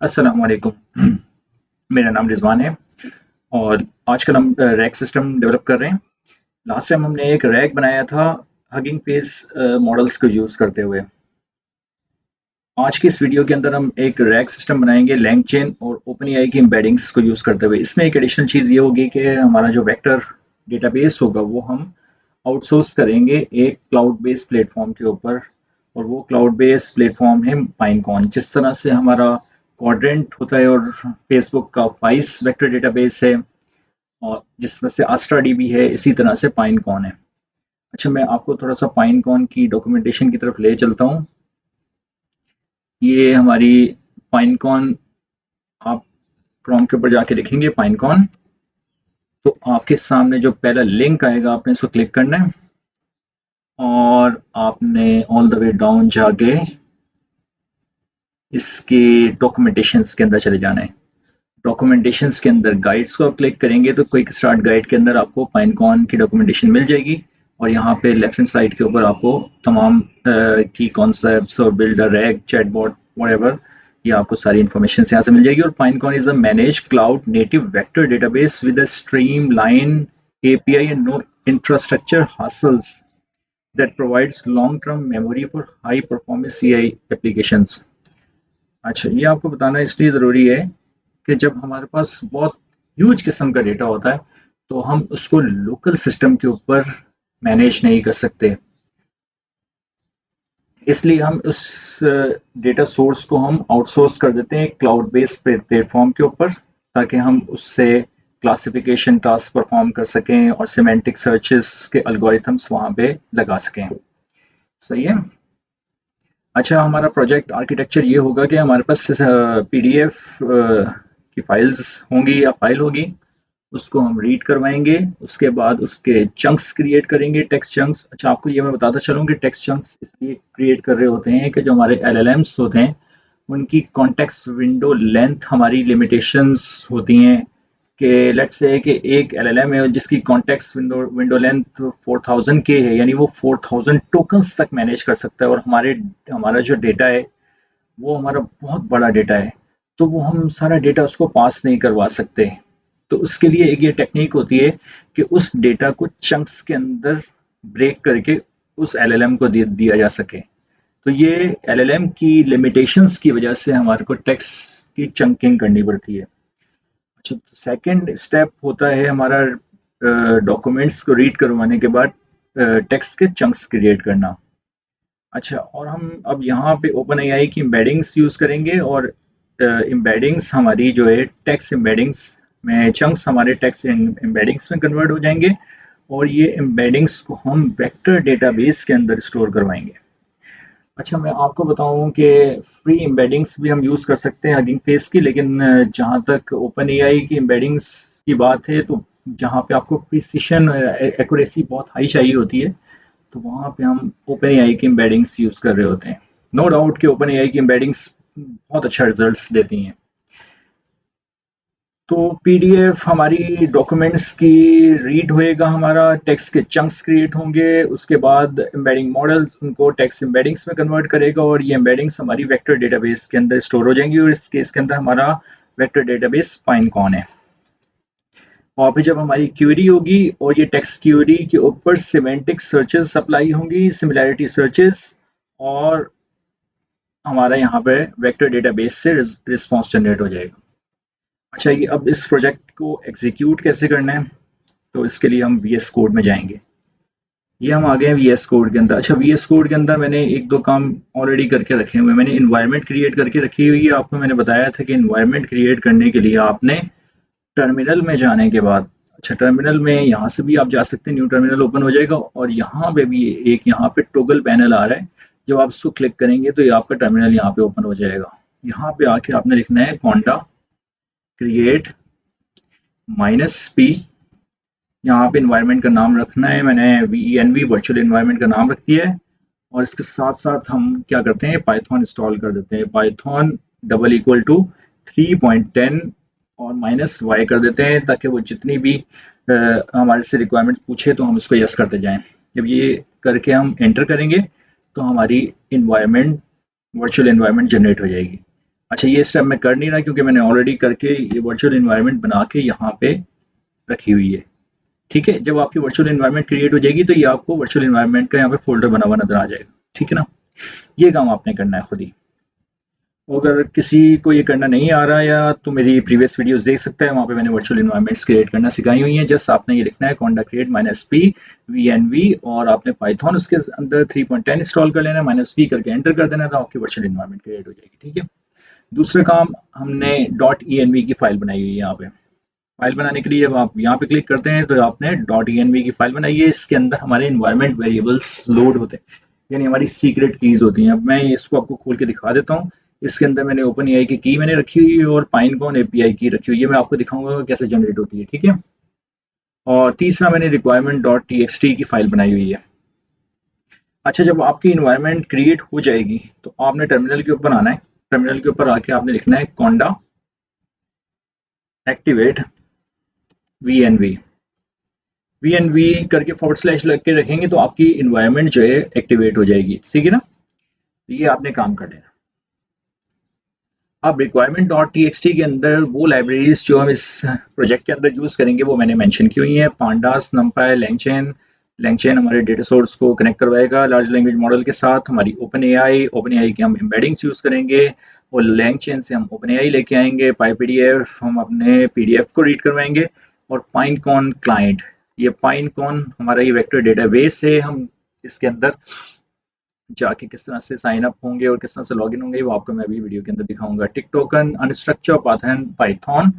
अस्सलाम वालेकुम। मेरा नाम रिज़वान है और आजकल हम रैक सिस्टम डेवलप कर रहे हैं। लास्ट टाइम हमने एक रैक बनाया था हगिंग फेस मॉडल्स को यूज़ करते हुए। आज की इस वीडियो के अंदर हम एक रैक सिस्टम बनाएंगे LangChain और OpenAI की एम्बेडिंग्स को यूज़ करते हुए। इसमें एक एडिशनल चीज़ ये होगी कि हमारा जो वेक्टर डेटाबेस होगा वो हम आउटसोर्स करेंगे एक क्लाउड बेस्ड प्लेटफॉर्म के ऊपर, और वो क्लाउड बेस्ड प्लेटफॉर्म है पाइनकॉन। जिस तरह से हमारा क्वाड्रेंट होता है और फेसबुक का वाइस वेक्टर डेटाबेस है, और जिस तरह से आस्ट्रा डीबी है, इसी तरह से पाइनकॉन है। अच्छा, मैं आपको थोड़ा सा पाइनकॉन की डॉक्यूमेंटेशन की तरफ ले चलता हूँ। ये हमारी पाइनकॉन, आप क्रोम के ऊपर जाके लिखेंगे पाइनकॉन, तो आपके सामने जो पहला लिंक आएगा आपने इसको क्लिक करना है और आपने ऑल द वे डाउन जाके इसके डॉक्यूमेंटेशंस के अंदर चले जाना है। डॉक्यूमेंटेशंस के अंदर गाइड्स को आप क्लिक करेंगे तो क्विक स्टार्ट गाइड के अंदर आपको पाइनकॉन की डॉक्यूमेंटेशन मिल जाएगी, और यहाँ पे लेफ्ट हैंड साइड के ऊपर आपको तमाम की कॉन्सेप्ट्स और बिल्डर रैक चैटबॉट व्हाटएवर, ये आपको सारी इन्फॉर्मेशन यहाँ से मिल जाएगी। और Pinecone is a manage cloud native vector database with a stream line API and no infrastructure hassles that provides long-term memory for high-performance CI applications। अच्छा, ये आपको बताना इसलिए ज़रूरी है कि जब हमारे पास बहुत ह्यूज किस्म का डेटा होता है तो हम उसको लोकल सिस्टम के ऊपर मैनेज नहीं कर सकते। इसलिए हम उस डेटा सोर्स को हम आउटसोर्स कर देते हैं क्लाउड बेस्ड प्लेटफॉर्म के ऊपर, ताकि हम उससे क्लासिफिकेशन टास्क परफॉर्म कर सकें और सिमेंटिक सर्चेस के एल्गोरिथम्स वहाँ पे लगा सकें। सही है। अच्छा, हमारा प्रोजेक्ट आर्किटेक्चर ये होगा कि हमारे पास PDF की फाइल्स होंगी या फाइल होगी, उसको हम रीड करवाएंगे। उसके बाद उसके चंक्स क्रिएट करेंगे, टेक्स्ट चंक्स। अच्छा, आपको ये मैं बताता चलूँ कि टेक्स्ट चंक्स इसलिए क्रिएट कर रहे होते हैं कि जो हमारे LLMs होते हैं उनकी कॉन्टेक्स्ट विंडो लेंथ हमारी लिमिटेशंस होती हैं। कि लेट्स से कि एक LLM है जिसकी कॉन्टेक्स्ट विंडो लेंथ 4000 के है, यानी वो 4000 टोकन्स तक मैनेज कर सकता है, और हमारा जो डेटा है वो हमारा बहुत बड़ा डेटा है, तो वो हम सारा डेटा उसको पास नहीं करवा सकते। तो उसके लिए एक ये टेक्निक होती है कि उस डेटा को चंक्स के अंदर ब्रेक करके उस LLM को दिया जा सके। तो ये LLM की लिमिटेशंस की वजह से हमारे को टेक्स्ट की चंकिंग करनी पड़ती है। अच्छा, सेकंड स्टेप होता है हमारा डॉक्यूमेंट्स को रीड करवाने के बाद टेक्स्ट के चंक्स क्रिएट करना। अच्छा, और हम अब यहाँ पे OpenAI की एम्बेडिंग्स यूज़ करेंगे, और एम्बेडिंग्स हमारी जो है टेक्स्ट एम्बेडिंग्स में, चंक्स हमारे टेक्स्ट एम्बेडिंग्स में कन्वर्ट हो जाएंगे, और ये एम्बेडिंग्स को हम वेक्टर डेटाबेस के अंदर स्टोर करवाएंगे। अच्छा, मैं आपको बताऊं कि फ्री एम्बेडिंग्स भी हम यूज़ कर सकते हैं हगिंग फेस की, लेकिन जहाँ तक OpenAI की एम्बेडिंग्स की बात है तो जहाँ पे आपको प्रिसिशन एक्यूरेसी बहुत हाई चाहिए होती है, तो वहाँ पे हम OpenAI की एम्बेडिंग्स यूज़ कर रहे होते हैं। नो डाउट कि OpenAI की एम्बेडिंग्स बहुत अच्छा रिजल्ट्स देती हैं। तो PDF हमारी डॉक्यूमेंट्स की रीड होएगा, हमारा टेक्स्ट के चंक्स क्रिएट होंगे, उसके बाद एम्बेडिंग मॉडल्स उनको टेक्स्ट एम्बेडिंग्स में कन्वर्ट करेगा, और ये एम्बेडिंग्स हमारी वेक्टर डेटाबेस के अंदर स्टोर हो जाएंगी, और इस केस के अंदर हमारा वेक्टर डेटाबेस पाइनकॉन है। और फिर जब हमारी क्वेरी होगी और ये टेक्स्ट क्वेरी के ऊपर सिमेंटिक सर्चेस अप्लाई होंगी, सिमिलैरिटी सर्चेस, और हमारा यहाँ पे वेक्टर डेटाबेस से रिस्पॉन्स जनरेट हो जाएगा। अच्छा, ये अब इस प्रोजेक्ट को एग्जीक्यूट कैसे करना है, तो इसके लिए हम VS कोड में जाएंगे। ये हम आ गए हैं VS कोड के अंदर। अच्छा, VS कोड के अंदर मैंने एक दो काम ऑलरेडी करके रखे हुए हैं। मैंने इन्वायरमेंट क्रिएट करके रखी हुई है। आपको मैंने बताया था कि इन्वायरमेंट क्रिएट करने के लिए आपने टर्मिनल में जाने के बाद, अच्छा, टर्मिनल में यहाँ से भी आप जा सकते हैं, न्यू टर्मिनल ओपन हो जाएगा, और यहाँ पे भी एक यहाँ पे टॉगल पैनल आ रहा है। जब आप इसको क्लिक करेंगे तो ये आपका टर्मिनल यहाँ पे ओपन हो जाएगा। यहाँ पे आके आपने लिखना है कॉन्डा क्रिएट -p। यहाँ पे इन्वायरमेंट का नाम रखना है, मैंने VENV वर्चुअल इन्वायरमेंट का नाम रख दिया है। और इसके साथ साथ हम क्या करते हैं, पाइथन इंस्टॉल कर देते हैं। पाइथन == 3.10 और -y कर देते हैं, ताकि वो जितनी भी हमारे से रिक्वायरमेंट पूछे तो हम इसको यस करते जाएं। जब ये करके हम एंटर करेंगे तो हमारी इन्वायरमेंट वर्चुअल इन्वायरमेंट जनरेट हो जाएगी। अच्छा, ये स्टेप मैं कर नहीं रहा क्योंकि मैंने ऑलरेडी करके ये वर्चुअल एनवायरनमेंट बना के यहाँ पे रखी हुई है। ठीक है, जब आपकी वर्चुअल एनवायरनमेंट क्रिएट हो जाएगी तो ये आपको वर्चुअल एनवायरनमेंट का यहाँ पे फोल्डर बना हुआ नजर आ जाएगा। ठीक है ना, ये काम आपने करना है खुद ही। अगर किसी को ये करना नहीं आ रहा या तो मेरी प्रीवियस वीडियोस देख सकता है, वहाँ पे मैंने वर्चुअल एनवायरनमेंट्स क्रिएट करना सिखाई हुई हैं। जस्ट आपने ये लिखना है conda create -p vnv और आपने पाइथन उसके अंदर 3.10 इंस्टॉल कर लेना है, -p करके एंटर कर देना, तो आपकी वर्चुअल एनवायरनमेंट क्रिएट हो जाएगी। ठीक है, दूसरा काम, हमने .env की फाइल बनाई हुई है। यहाँ पे फाइल बनाने के लिए जब आप यहाँ पे क्लिक करते हैं तो आपने .env की फाइल बनाई है। इसके अंदर हमारे एनवायरनमेंट वेरिएबल्स लोड होते हैं, यानी हमारी सीक्रेट कीज होती हैं। अब मैं इसको आपको खोल के दिखा देता हूँ। इसके अंदर मैंने ओपन एआई की मैंने रखी हुई है और पाइनकॉन एपीआई की रखी हुई है। मैं आपको दिखाऊंगा कैसे जनरेट होती है। ठीक है, और तीसरा मैंने रिक्वायरमेंट .txt की फाइल बनाई हुई है। अच्छा, जब आपकी इन्वायरमेंट क्रिएट हो जाएगी तो आपने टर्मिनल के ऊपर आना है। टर्मिनल के ऊपर आके आपने लिखना है conda एक्टिवेट वीएनवी। वीएनवी करके / लग के रखेंगे तो आपकी इन्वायरमेंट जो है एक्टिवेट हो जाएगी। ठीक है ना, ये आपने काम कर लेना। अब रिक्वायरमेंट .txt के अंदर वो लाइब्रेरीज जो हम इस प्रोजेक्ट के अंदर यूज करेंगे वो मैंने मेंशन की हुई हैं। Pandas, नंपाई, LangChain. लैंगचेन हमारे डेटा सोर्स को कनेक्ट करवाएगा लार्ज लैंग्वेज मॉडल के साथ। हमारी ओपन एआई के हम एम्बेडिंग्स यूज करेंगे और लैंगचेन से हम ओपन एआई लेके आएंगे। PyPDF हम अपने पीडीएफ को रीड करवाएंगे। और पाइनकॉन क्लाइंट, ये पाइनकॉन हमारा ये वेक्टर डेटाबेस है। हम इसके अंदर जाके किस तरह से साइन अप होंगे और किस तरह से लॉगिन होंगे वो आपको मैं अभी वीडियो के अंदर दिखाऊंगा। टिक टोकन अनस्ट्रक्चर पाथन पाइथन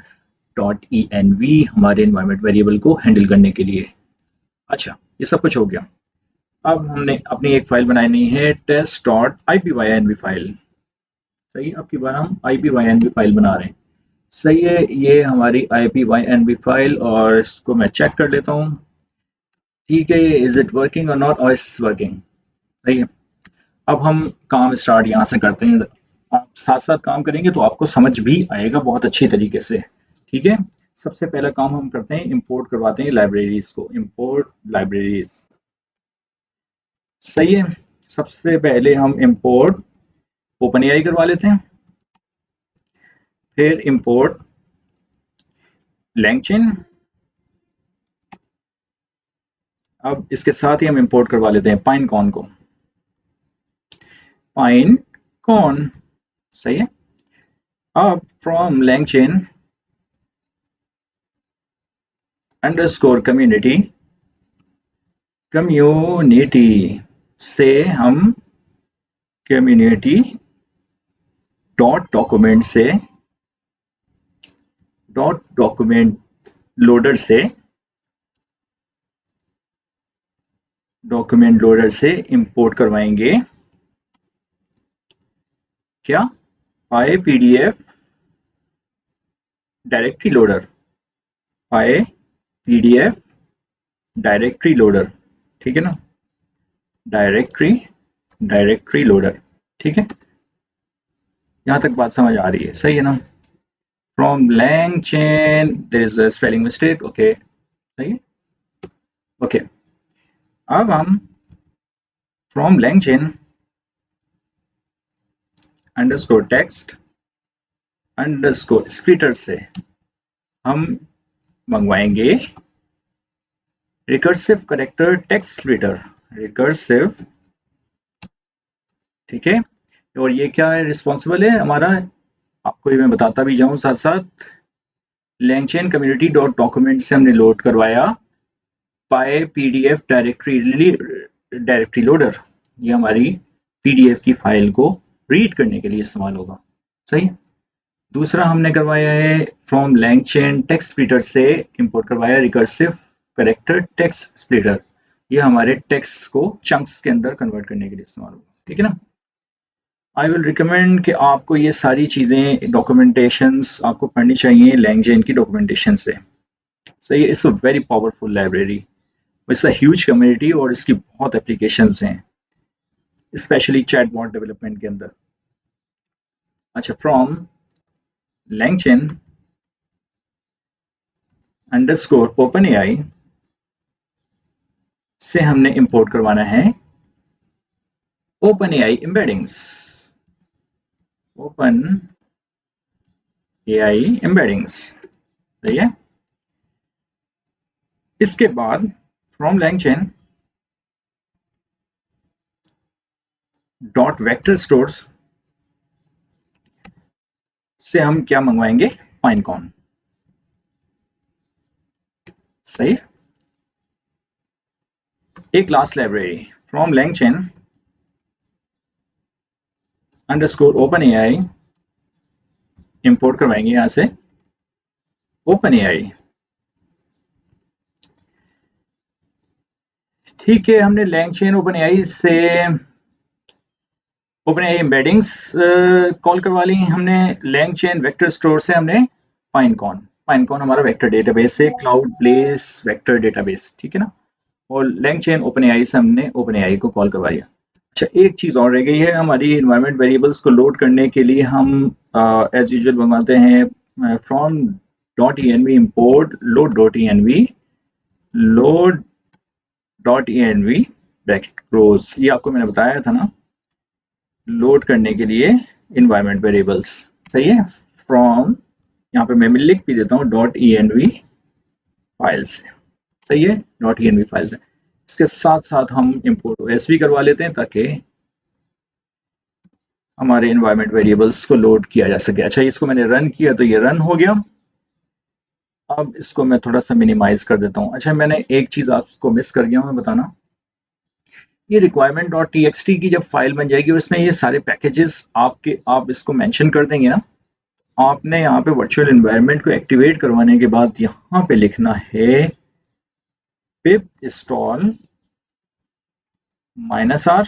.env हमारे एनवायरनमेंट वेरिएबल को हैंडल करने के लिए। अच्छा, ये सब कुछ हो गया। अब हमने अपनी एक फाइल बनानी है test.ipynb फाइल। सही, अब की बार हम ipynb फाइल बना रहे हैं। सही है, ये हमारी ipynb फाइल और इसको मैं चेक कर लेता हूँ। ठीक है, इज इट वर्किंग और नॉट, और इट्स वर्किंग। सही है, अब हम काम स्टार्ट यहाँ से करते हैं। आप साथ साथ काम करेंगे तो आपको समझ भी आएगा बहुत अच्छी तरीके से। ठीक है, सबसे पहला काम हम करते हैं, इंपोर्ट करवाते हैं लाइब्रेरीज को। इंपोर्ट लाइब्रेरीज, सही है। सबसे पहले हम इंपोर्ट ओपन एआई करवा लेते हैं, फिर इंपोर्ट लैंगचेन। अब इसके साथ ही हम इंपोर्ट करवा लेते हैं पाइनकॉन को। पाइनकॉन, सही है। अब फ्रॉम लैंगचेन अंडरस्कोर कम्युनिटी से हम कम्युनिटी डॉक्यूमेंट से डॉक्यूमेंट लोडर से इंपोर्ट करवाएंगे क्या, PyPDF directory loader. PyPDF directory loader, ठीक है ना, डायरेक्टरी लोडर। ठीक है, यहां तक बात समझ आ रही है, सही है ना। From LangChain there is a spelling mistake, okay, सही है। ओके, अब हम from LangChain underscore text underscore splitter से हम मंगवाएंगे recursive character text splitter. Recursive, ठीक है। और ये क्या है, रिस्पॉन्सिबल है हमारा, आपको ये मैं बताता भी जाऊं साथ साथ। लैंगचेन कम्युनिटी डॉट डॉक्यूमेंट से हमने लोड करवाया PyPDF डायरेक्टरी लोडर। ये हमारी पीडीएफ की फाइल को रीड करने के लिए इस्तेमाल होगा, सही। दूसरा हमने करवाया है फ्रॉम लैंगचेन टेक्स्ट स्प्लिटर से इंपोर्ट करवाया रिकर्सिव करेक्टर टेक्स्ट स्प्लिटर। ये हमारे टेक्स्ट को चंक्स के अंदर कन्वर्ट करने के लिए इस्तेमाल होगा, ठीक है ना। आई विल रिकमेंड कि आपको ये सारी चीज़ें डॉक्यूमेंटेशंस आपको पढ़नी चाहिए लैंगचेन की डॉक्यूमेंटेशन से। सही है, it's a very powerful library, it's a huge community और इसकी बहुत एप्लीकेशंस हैं, स्पेशली चैटबॉट डेवलपमेंट के अंदर। अच्छा, from LangChain underscore open AI से हमने इंपोर्ट करवाना है OpenAI embeddings. Open AI embeddings. सही है। इसके बाद from LangChain dot vector stores से हम क्या मंगवाएंगे, पाइनकॉन। सही। एक class library from LangChain underscore open AI import करवाएंगे यहां से ओपन AI। ठीक है, हमने LangChain ओपन AI से ओपन AI एम्बेडिंग्स कॉल करवा ली। हमने LangChain वेक्टर स्टोर से हमने पाइनकॉन हमारा वेक्टर डेटाबेस है, क्लाउड बेस वेक्टर डेटाबेस, ठीक है ना। और LangChain ओपन AI से हमने ओपन AI को कॉल करवा लिया। अच्छा, एक चीज और रह गई है, हमारी इन्वायरमेंट वेरिएबल्स को लोड करने के लिए हम एज यूजुअल मंगवाते हैं from dot env import load.env bracket close. ये आपको मैंने बताया था ना, लोड करने के लिए इन्वायरमेंट वेरिएबल्स। सही है। फ्रॉम, यहाँ पे मैं लिख भी देता हूँ डॉट env फाइल्स। सही है, डॉट env फाइल्स है। इसके साथ साथ हम import os भी करवा लेते हैं ताकि हमारे इन्वायरमेंट वेरिएबल्स को लोड किया जा सके। अच्छा, इसको मैंने रन किया तो ये रन हो गया। अब इसको मैं थोड़ा सा मिनिमाइज कर देता हूँ। अच्छा, मैंने एक चीज आपको मिस कर गया हूँ मैं बताना, ये रिक्वायरमेंट डॉट टीएक्सटी की जब फाइल बन जाएगी उसमें ये सारे पैकेजेस आप इसको मेंशन कर देंगे ना, आपने यहाँ पे वर्चुअल एनवायरनमेंट को एक्टिवेट करवाने के बाद यहाँ पे लिखना है पिप install -r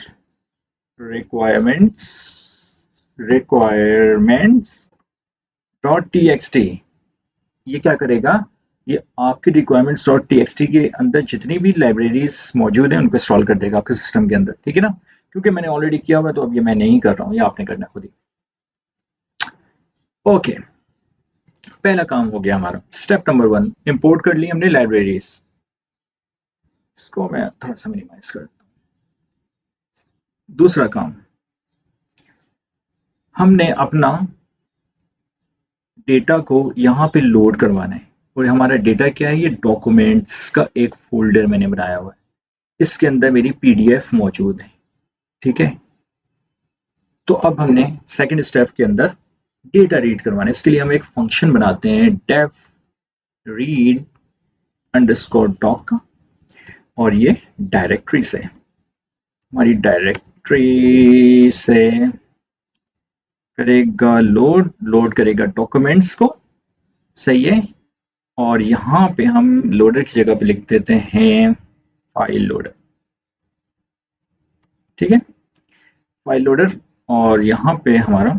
requirements dot TXT. ये क्या करेगा, ये आपकी रिक्वायरमेंट्स डॉट टीएक्सटी के अंदर जितनी भी लाइब्रेरीज मौजूद हैं उनको इंस्टॉल कर देगा आपके सिस्टम के अंदर, ठीक है ना। क्योंकि मैंने ऑलरेडी किया हुआ है तो अब ये मैं नहीं कर रहा हूँ, ये आपने करना खुद ही। ओके, पहला काम हो गया हमारा। स्टेप नंबर 1, इंपोर्ट कर ली हमने लाइब्रेरीज। इसको मैं थोड़ा सा मिनिमाइज कर दूं। दूसरा काम, हमने अपना डेटा को यहाँ पे लोड करवाना है। और हमारा डेटा क्या है, ये डॉक्यूमेंट्स का एक फोल्डर मैंने बनाया हुआ है, इसके अंदर मेरी पीडीएफ मौजूद है, ठीक है। तो अब हमने सेकंड स्टेप के अंदर डेटा रीड करवाना है। इसके लिए हम एक फंक्शन बनाते हैं डेफ रीड अंडरस्कोर डॉक का, और ये डायरेक्टरी से, हमारी डायरेक्टरी से करेगा लोड करेगा डॉक्यूमेंट्स को। सही है। और यहाँ पे हम लोडर की जगह पे लिख देते हैं फाइल लोडर, ठीक है, फाइल लोडर। और यहाँ पे हमारा,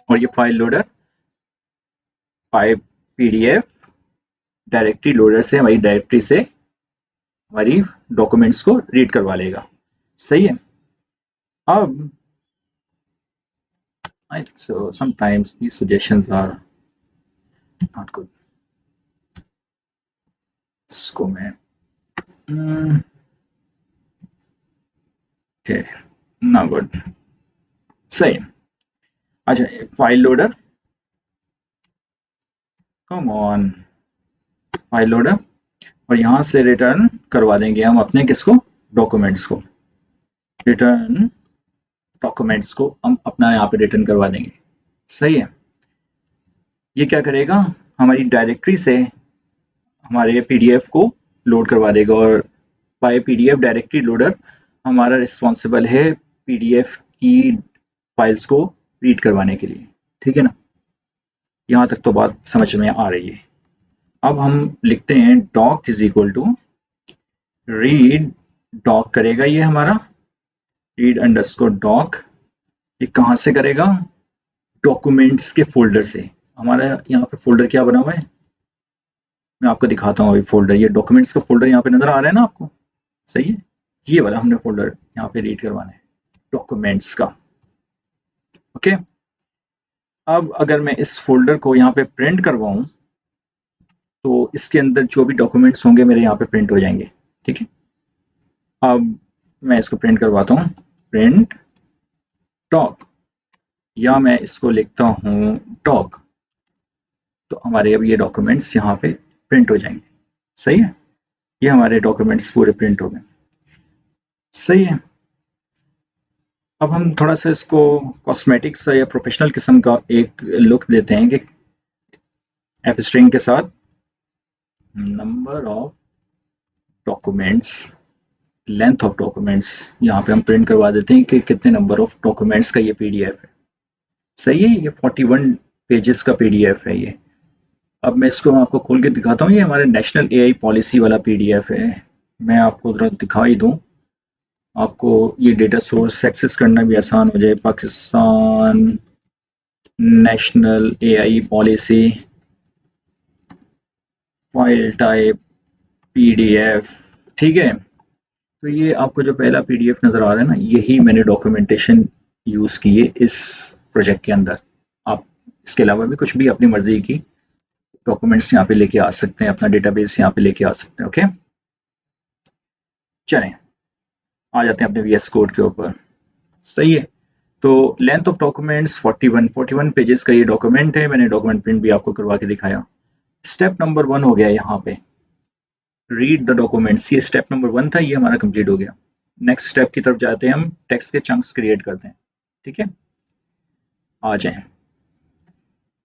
और ये file loader PDF directory loader से हमारी डायरेक्टरी से हमारी डॉक्यूमेंट्स को रीड करवा लेगा। सही है। अब I think so sometimes these suggestions are not good. इसको मैं ओके, ना गुड। सही। अच्छा, file loader, come on, file loader. और यहाँ से रिटर्न करवा देंगे हम अपने किसको, डॉक्यूमेंट्स को। रिटर्न डॉक्यूमेंट्स को हम अपना यहाँ पे रिटर्न करवा देंगे। सही है। ये क्या करेगा, हमारी डायरेक्टरी से हमारे पीडीएफ को लोड करवा देगा। और बाय पीडीएफ डायरेक्टरी लोडर हमारा रिस्पॉन्सिबल है पीडीएफ की फाइल्स को रीड करवाने के लिए, ठीक है ना। यहाँ तक तो बात समझ में आ रही है। अब हम लिखते हैं doc is equal to read doc करेगा ये हमारा, रीड अंडरस्कोर डॉक। ये कहाँ से करेगा, डॉक्यूमेंट्स के फोल्डर से। हमारा यहाँ पे फोल्डर क्या बना हुआ है, मैं आपको दिखाता हूँ अभी फोल्डर। ये डॉक्यूमेंट्स का फोल्डर यहाँ पे नजर आ रहा है ना आपको। सही है। ये वाला हमने फोल्डर यहाँ पे रीड करवाना है, डॉक्यूमेंट्स का। ओके। अब अगर मैं इस फोल्डर को यहाँ पे प्रिंट करवाऊं तो इसके अंदर जो भी डॉक्यूमेंट्स होंगे मेरे यहाँ पे प्रिंट हो जाएंगे, ठीक है। अब मैं इसको प्रिंट करवाता हूँ, प्रिंट डॉक, या मैं इसको लिखता हूँ डॉक। तो हमारे अब ये डॉक्यूमेंट्स यहाँ पे प्रिंट हो जाएंगे। सही है, ये हमारे डॉक्यूमेंट्स पूरे प्रिंट हो गए। सही है, अब हम थोड़ा सा इसको कॉस्मेटिक्स या प्रोफेशनल किस्म का एक लुक देते हैं कि एफ स्ट्रिंग के साथ number of documents, length of documents यहाँ पे हम प्रिंट करवा देते हैं कि कितने नंबर ऑफ डॉक्यूमेंट्स का ये पीडीएफ है। सही है, ये 41 पेजेस का पीडीएफ है ये। अब मैं इसको आपको खोल के दिखाता हूँ, ये हमारे नेशनल एआई पॉलिसी वाला पीडीएफ है। मैं आपको जरा दिखा ही दूँ, आपको ये डेटा सोर्स एक्सेस करना भी आसान हो जाए। Pakistan national AI policy file type PDF, ठीक है। तो ये आपको जो पहला पीडीएफ नज़र आ रहा है ना, यही मैंने डॉक्यूमेंटेशन यूज़ की है इस प्रोजेक्ट के अंदर। आप इसके अलावा भी कुछ भी अपनी मर्जी की डॉक्यूमेंट्स यहाँ पे लेके आ सकते हैं, अपना डेटाबेस यहाँ पे लेके आ सकते हैं। ओके, चलें आ जाते हैं अपने वीएस कोड के ऊपर। सही है, तो लेंथ ऑफ डॉक्यूमेंट्स 41 पेजेस का ये डॉक्यूमेंट है। मैंने डॉक्यूमेंट प्रिंट भी आपको करवा के दिखाया। स्टेप नंबर 1 हो गया यहाँ पे, रीड द डॉक्यूमेंट्स। ये स्टेप नंबर 1 था, ये हमारा कंप्लीट हो गया। नेक्स्ट स्टेप की तरफ जाते हैं, हम टेक्स्ट के चंक्स क्रिएट करते हैं। ठीक है, आ जाएं।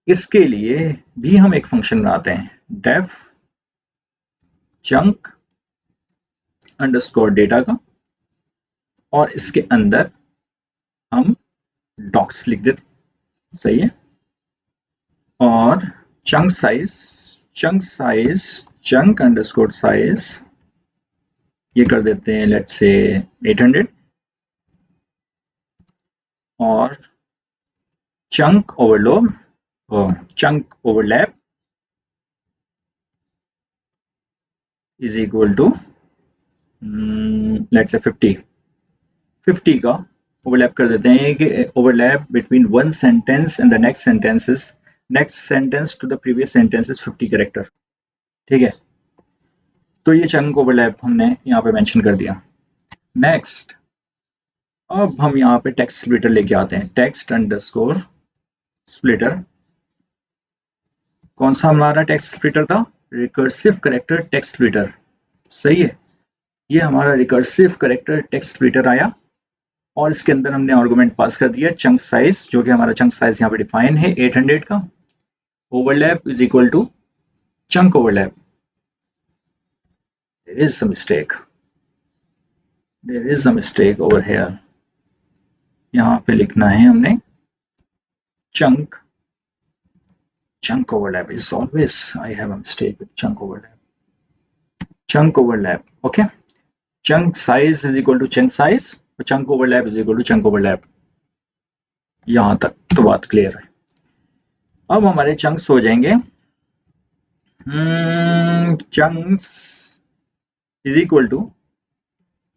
इसके लिए भी हम एक फंक्शन बनाते हैं, डेफ चंक अंडरस्कोर डेटा का, और इसके अंदर हम डॉक्स लिख देते। सही है, और चंक अंडरस्कोर साइज ये कर देते हैं लेट्स से 800, और chunk overlap is equal to let's say 50 का ओवरलैप कर देते हैं कि overlap between one sentence and the next sentence to the previous sentence is 50 character. ठीक है, तो ये चंक ओवरलैप हमने यहाँ पे मेंशन कर दिया। नेक्स्ट, अब हम यहाँ पे टेक्स्ट स्प्लिटर लेके आते हैं, टेक्स्ट अंडरस्कोर स्प्लिटर। कौन सा हमारा टेक्स्ट स्प्लिटर था? Recursive character text splitter. सही है, ये हमारा रिकर्सिव करेक्टर टेक्स्ट स्प्लिटर आया, और इसके अंदर हमने आर्गुमेंट पास कर दिया चंक साइज, जो कि हमारा चंक साइज यहाँ पे डिफाइन है 800 का। Overlap is equal to chunk overlap. There is a mistake over here. यहाँ पे लिखना है हमने chunk overlap is always, I have a mistake with chunk overlap. Okay, chunk size is equal to chunk size और chunk overlap is equal to chunk overlap। यहां तक तो बात क्लियर है। अब हमारे चंक्स हो जाएंगे chunks is equal to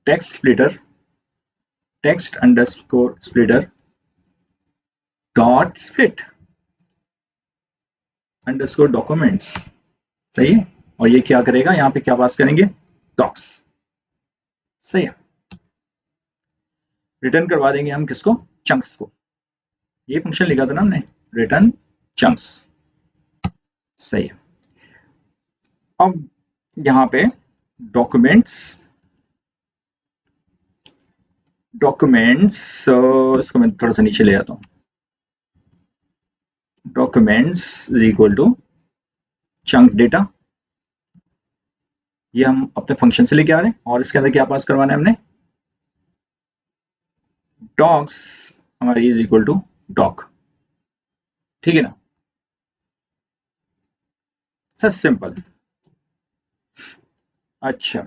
text underscore splitter dot split underscore documents. सही है, और ये क्या करेगा, यहाँ पे क्या पास करेंगे, डॉक्स। सही है, रिटर्न करवा देंगे हम किसको, चंक्स को। ये फंक्शन लिखा था ना हमने, रिटर्न चंक्स। सही है, अब यहाँ पे डॉक्यूमेंट्स इसको मैं थोड़ा सा नीचे ले आता हूँ। Documents is equal to chunk data, ये हम अपने फंक्शन से लेके आ रहे हैं, और इसके अंदर क्या पास करवाना है हमने, डॉक्स हमारी इज इक्वल टू डॉक। ठीक है ना, सच सिंपल। अच्छा,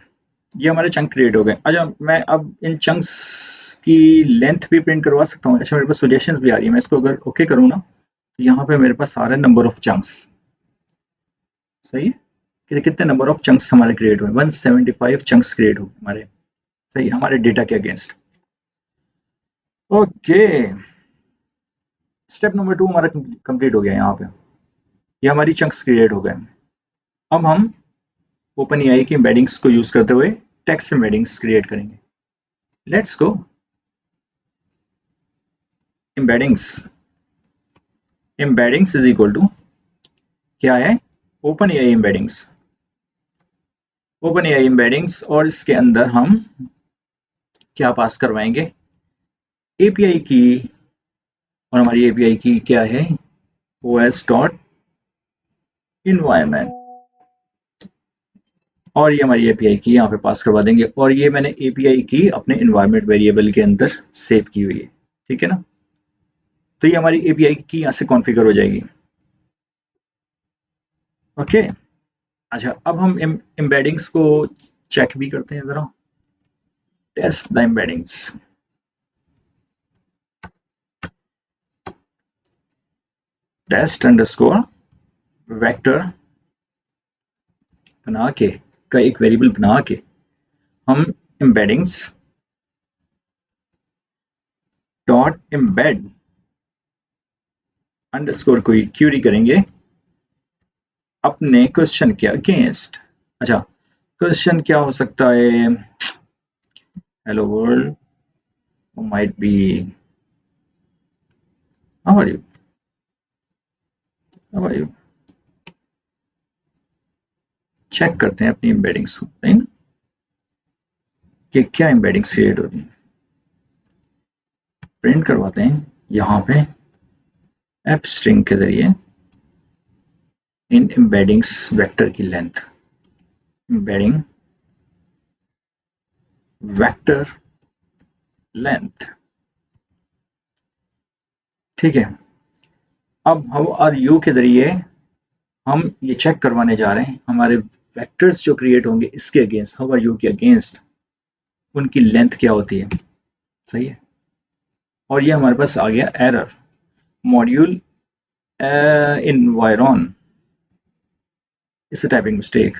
ये हमारे चंक क्रिएट हो गए। अच्छा, मैं अब इन चंक्स की लेंथ भी प्रिंट करवा सकता हूँ। अच्छा, मेरे पास सजेशंस भी आ रही है, मैं इसको अगर ओके करूँ ना, तो यहाँ पे मेरे पास आ रहा है नंबर ऑफ चंक्स। सही है, कि कितने नंबर ऑफ चंक्स हमारे क्रिएट हुए, 175 चंक्स क्रिएट हुए हमारे। सही, हमारे डेटा के अगेंस्ट। ओके, स्टेप नंबर 2 हमारा कंप्लीट हो गया। यहाँ पे ये हमारी चंक्स क्रिएट हो गए। अब हम ओपन एआई की एम्बेडिंग्स को यूज करते हुए टेक्स्ट एम्बेडिंग्स क्रिएट करेंगे। Let's go. Embeddings is equal to क्या है? OpenAI embeddings. OpenAI embeddings, और इसके अंदर हम क्या पास करवाएंगे? एपीआई की। और हमारी एपीआई की क्या है? OS dot environment. और ये हमारी एपीआई की यहाँ पे पास करवा देंगे, और ये मैंने एपीआई की अपने इन्वायरमेंट वेरिएबल के अंदर सेव की हुई है। ठीक है ना? तो ये हमारी एपीआई की यहाँ से कॉन्फ़िगर हो जाएगी। ओके। अच्छा, अब हम एम्बेडिंग्स को चेक भी करते हैं ज़रा। Test the embeddings. Test underscore vector बना के, का एक वेरिएबल बना के हम एम्बेडिंग्स डॉट एम्बेड अंडरस्कोर को क्यूरी करेंगे अपने क्वेश्चन के अगेंस्ट। अच्छा, क्वेश्चन क्या हो सकता है? Hello world, might be, how are you, how are you? Check करते हैं अपनी एम्बेडिंग्स को, नहीं ना, कि क्या एम्बेडिंग्स क्रिएट होती है। प्रिंट करवाते हैं यहाँ पे एफ स्ट्रिंग के जरिए इन एम्बेडिंग्स वेक्टर की लेंथ। Embedding vector length. ठीक है। अब हाउ आर यू के जरिए हम ये चेक करवाने जा रहे हैं हमारे वेक्टर्स जो क्रिएट होंगे इसके अगेंस्ट, हाउ आर यू के अगेंस्ट उनकी लेंथ क्या होती है। सही है। और ये हमारे पास आ गया error, module environ is a typing mistake.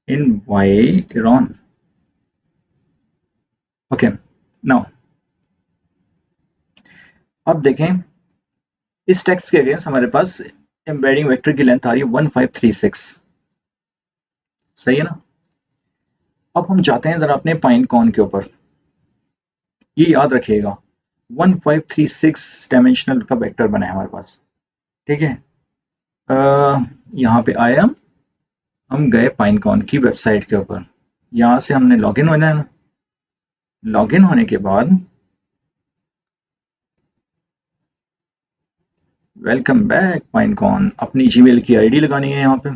Environ. Okay, now अब देखें इस टेक्स्ट के अगेंस्ट हमारे पास एम्बेडिंग वेक्टर की लेंथ आ रही है 1536। सही है ना? अब हम जाते हैं जरा अपने पाइन कॉन के ऊपर। ये याद रखिएगा 1536 डायमेंशनल का वेक्टर बना है हमारे पास। ठीक है। यहाँ पे आए हम गए पाइन कॉन की वेबसाइट के ऊपर। यहाँ से हमने लॉगिन होना है। लॉगिन होने के बाद वेलकम बैक पाइनकॉन, अपनी जीमेल की आईडी लगानी है यहाँ पे।